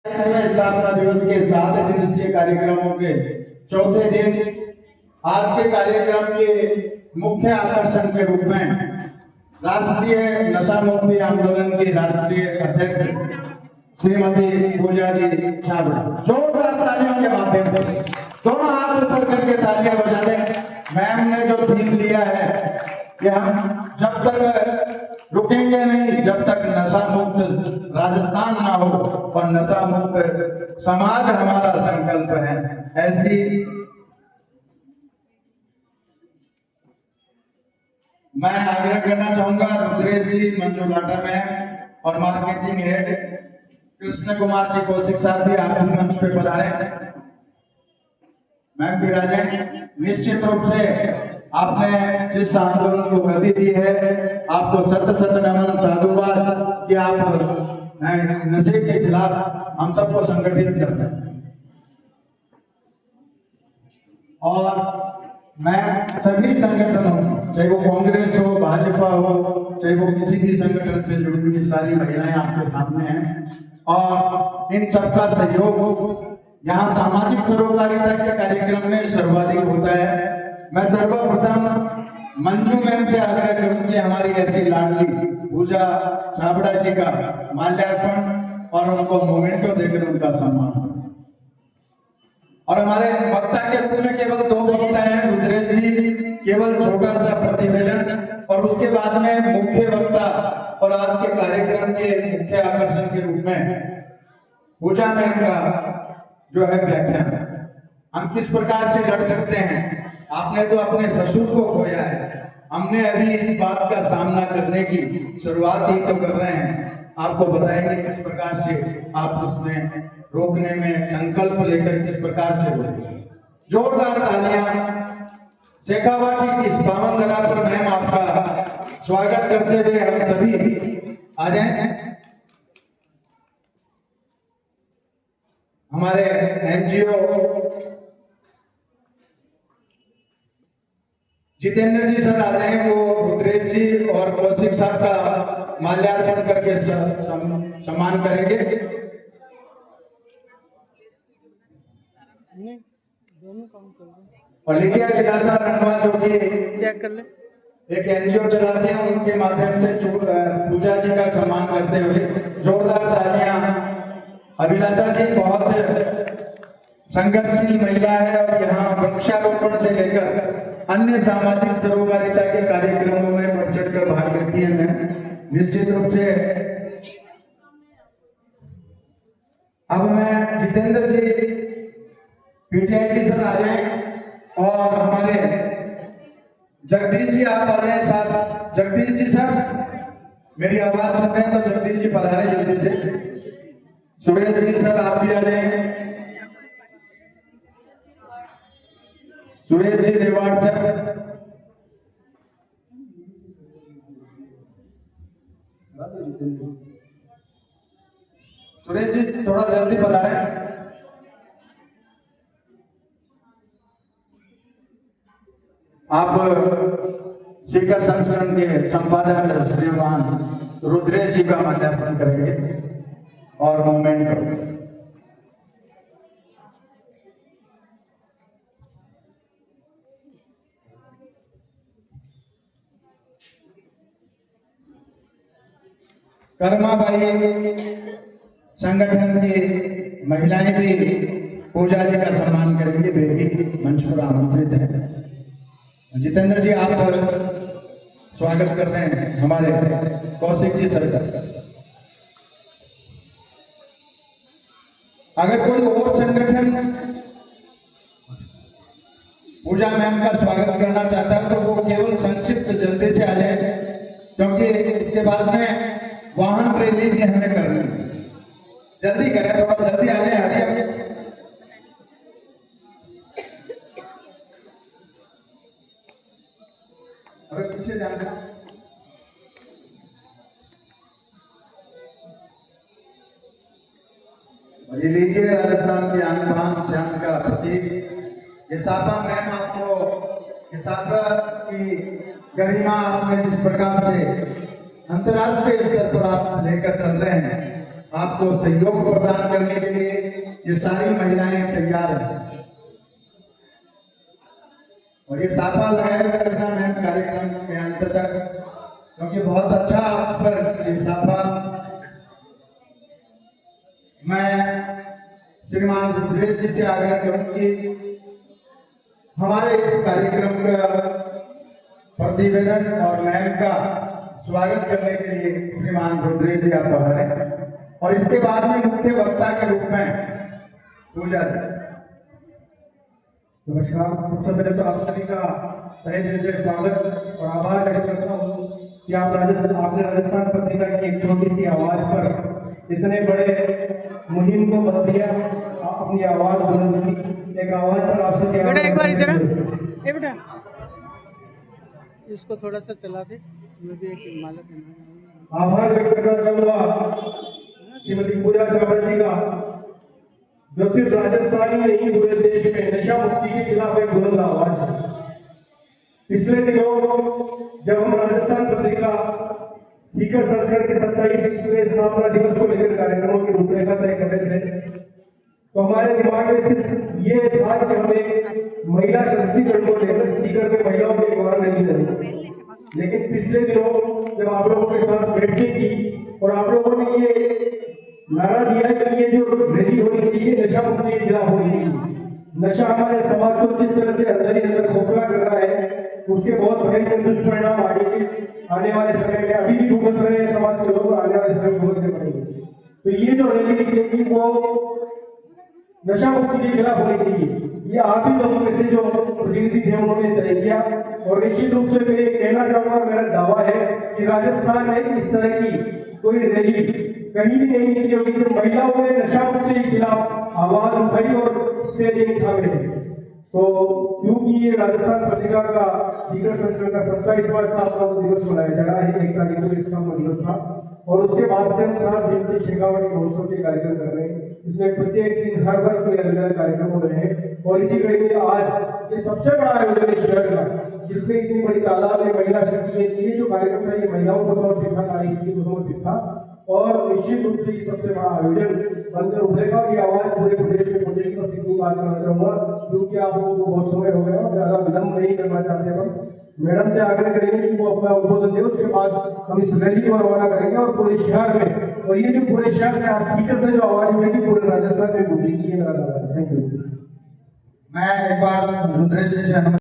स्थापना दिवस के 7 दिवसीय कार्यक्रमों के चौथे दिन आज के कार्यक्रम के मुख्य आकर्षण के रूप में राष्ट्रीय नशा मुक्ति आंदोलन की राष्ट्रीय अध्यक्ष श्रीमती पूजा जी छाबड़ा जोरदार तालियों के माध्यम से दोनों हाथ ऊपर करके तालियां बजा दें। मैम ने जो थीम लिया है कि हम जब तक रुकेंगे नहीं जब तक नशा मुक्त राजस्थान ना हो और नशा मुक्त समाज हमारा संकल्प है। ऐसी मैं आग्रह करना चाहूंगा रुद्रेश जी मंजू लाटा मैम और मार्केटिंग हेड कृष्ण कुमार जी कौशिक साहब भी आप भी मंच पे पधारे। मैम विराजें। निश्चित रूप से आपने जिस आंदोलन को गति दी है आपको सत सत नमन साधुवाद कि आप नशे के खिलाफ हम सबको संगठित कर रहे हैं। और मैं सभी संगठनों चाहे वो कांग्रेस हो भाजपा हो चाहे वो किसी भी संगठन से जुड़ी हुई सारी महिलाएं आपके सामने हैं और इन सबका सहयोग यहाँ सामाजिक सरोकारिता के कार्यक्रम में सर्वाधिक होता है। मैं सर्वप्रथम मंजू मैम से आग्रह करूं कि हमारी ऐसी लाडली पूजा छाबड़ा जी का माल्यार्पण और उनको मोमेंटो देकर उनका सम्मान। और हमारे वक्ता के रूप में केवल 2 वक्ता हैं, रुद्रेश जी केवल छोटा सा प्रतिवेदन और उसके बाद में मुख्य वक्ता और आज के कार्यक्रम के मुख्य आकर्षण के रूप में पूजा मैम का जो है व्याख्यान। हम किस प्रकार से लड़ सकते हैं। आपने तो अपने ससुर को खोया है, हमने अभी इस बात का सामना करने की शुरुआत ही तो कर रहे हैं। आपको बताएंगे किस प्रकार से आप उसमें रोकने में संकल्प लेकर किस प्रकार से बोले। जोरदार तालियां शेखावाटी की इस पावन धरा पर मैम आपका स्वागत करते हुए हम सभी आ जाएं। हमारे एनजीओ जितेंद्र जी सर आ जाए, वो रुद्रेश जी और कौशिक साहब का माल्यार्पण करके सम्मान करेंगे। और लीजिए विलासा रंगवा जो कि चेक कर ले एक एनजीओ चलाते हैं उनके माध्यम से पूजा जी का सम्मान करते हुए जोरदार तालियां। अभिलाषा जी बहुत संघर्षशील महिला है और यहाँ वृक्षारोपण से लेकर अन्य सामाजिक सरोकारिता के कार्यक्रमों में बढ़ चढ़ कर भाग लेती है। मैं निश्चित रूप से अब मैं जितेंद्र जी पीटीआई जी सर आ जाए और हमारे जगदीश जी आप आ जाए साथ। जगदीश जी सर मेरी आवाज सुन रहे हैं तो जगदीश जी पधारे जल्दी से। सुरेश जी सर आप भी आ जाए। Suresh ji reward sir. सुरेश जी थोड़ा जल्दी पधारे। आप शिखर संस्करण के संपादक श्रीमान रुद्रेश जी का माल्यार्पण करेंगे और मूवमेंट करेंगे। कर्माबाई संगठन की महिलाएं भी पूजा जी का सम्मान करेंगे, वे भी मंच पर आमंत्रित हैं। जितेंद्र जी आप स्वागत करते हैं हमारे कौशिक जी सर का। अगर कोई और संगठन पूजा मैम का स्वागत करना चाहता है तो वो केवल संक्षिप्त जल्दी से आ जाए क्योंकि इसके बाद में वाहन रैली भी हमें करनी है। जल्दी करें, थोड़ा जल्दी आ जाए। हरिया अरे पीछे जाना। ये लीजिए राजस्थान की आन बान शान का प्रतीक ये साफा मैम आपको ये साफा की गरिमा आपने जिस प्रकार से अंतर्राष्ट्रीय स्तर पर आप लेकर चल रहे हैं आपको सहयोग प्रदान करने के लिए ये सारी महिलाएं तैयार हैं और ये साफा लगाए हुए रखना मैम कार्यक्रम के अंत तक, क्योंकि बहुत अच्छा आप पर ये साफा। मैं श्रीमान रुद्रेश जी से आग्रह करूंगी हमारे इस कार्यक्रम का प्रतिवेदन और मैम का स्वागत करने के लिए श्रीमान रुद्रेश जी आप पधारें और इसके बाद में मुख्य वक्ता के रूप में पूजा जी। नमस्कार। सबसे पहले तो आप सभी का तहे दिल से स्वागत और आभार व्यक्त करता हूँ कि आपने राजस्थान पत्रिका की एक छोटी सी आवाज पर इतने बड़े मुहिम को बदल दिया। अपनी आवाज बुलंद की, एक आवाज पर आप सभी बेटा एक बार इधर ए बेटा इसको थोड़ा सा चला दे, मैं भी एक माला देना। आभार व्यक्त करना चाहूंगा श्रीमती पूजा श्रावण जी का, जो सिर्फ राजस्थानी नहीं पूरे देश में नशा मुक्ति के खिलाफ एक बुलंद आवाज है। पिछले दिनों जब हम राजस्थान पत्रिका सीकर संस्करण के 27वें स्थापना दिवस को लेकर कार्यक्रमों की रूपरेखा तय कर रहे थे, तो हमारे दिमाग में सिर्फ ये था कि हमें महिला सशक्तिकरण को लेकर सीकर में महिलाओं के द्वारा नहीं करेंगे। लेकिन पिछले दिनों जब आप लोगों के साथ बैठने की और आप लोगों ने ये नारा दिया कि ये जो रैली होनी चाहिए नशा मुक्ति के खिलाफ होनी चाहिए। नशा हमारे समाज को किस तरह से अंदर ही अंदर खोखला कर रहा है, उसके बहुत भयंकर दुष्परिणाम आने वाले समय में अभी भी भुगत रहे हैं समाज के लोग, आने वाले समय में भुगतने पड़ेंगे। तो ये जो रैली निकलेगी वो नशा मुक्ति के खिलाफ होनी चाहिए। ये आप ही लोगों में से जो प्रतिनिधि थे उन्होंने तय किया और निश्चित रूप से मैं कहना चाहूंगा, मेरा दावा है कि राजस्थान में इस तरह की कोई रैली कहीं भी नहीं निकली होगी जो महिलाओं ने नशा मुक्ति के खिलाफ आवाज उठाई और स्टैंडिंग थामे थे। तो चूंकि ये राजस्थान पत्रिका का सीकर संस्करण का 27वां स्थापना दिवस मनाया जा रहा है, 1 तारीख को इसका दिवस था और उसके बाद से हम 7 दिन के शेखावटी महोत्सव के कार्यक्रम कर रहे हैं। इसमें प्रत्येक दिन हर वर्ग के अलग अलग कार्यक्रम हो रहे हैं और इसी कड़ी में आज ये सबसे बड़ा आयोजन है शहर का, जिसमें इतनी बड़ी तादाद में महिला शक्ति है। ये जो कार्यक्रम था ये महिलाओं को समर्पित था, नारी शक्ति को समर्पित था और निश्चित रूप से ये सबसे बड़ा आयोजन बनकर उभरेगा और ये आवाज पूरे प्रदेश में पहुंचेगी। बस इतनी बात करना चाहूंगा, क्योंकि आप लोगों को बहुत समय हो गया और ज्यादा विलंब नहीं करना चाहते हम। मैडम से आग्रह करेंगे कि वो अपना उद्बोधन दे, उसके बाद हम इस रैली को रवाना करेंगे और पूरे शहर में, और ये जो पूरे शहर से आज सीकर से जो आवाज उठेगी पूरे राजस्थान में गूंजेगी। ये मेरा दावा है। Thank you. मैं एक बार रुद्रेश जी से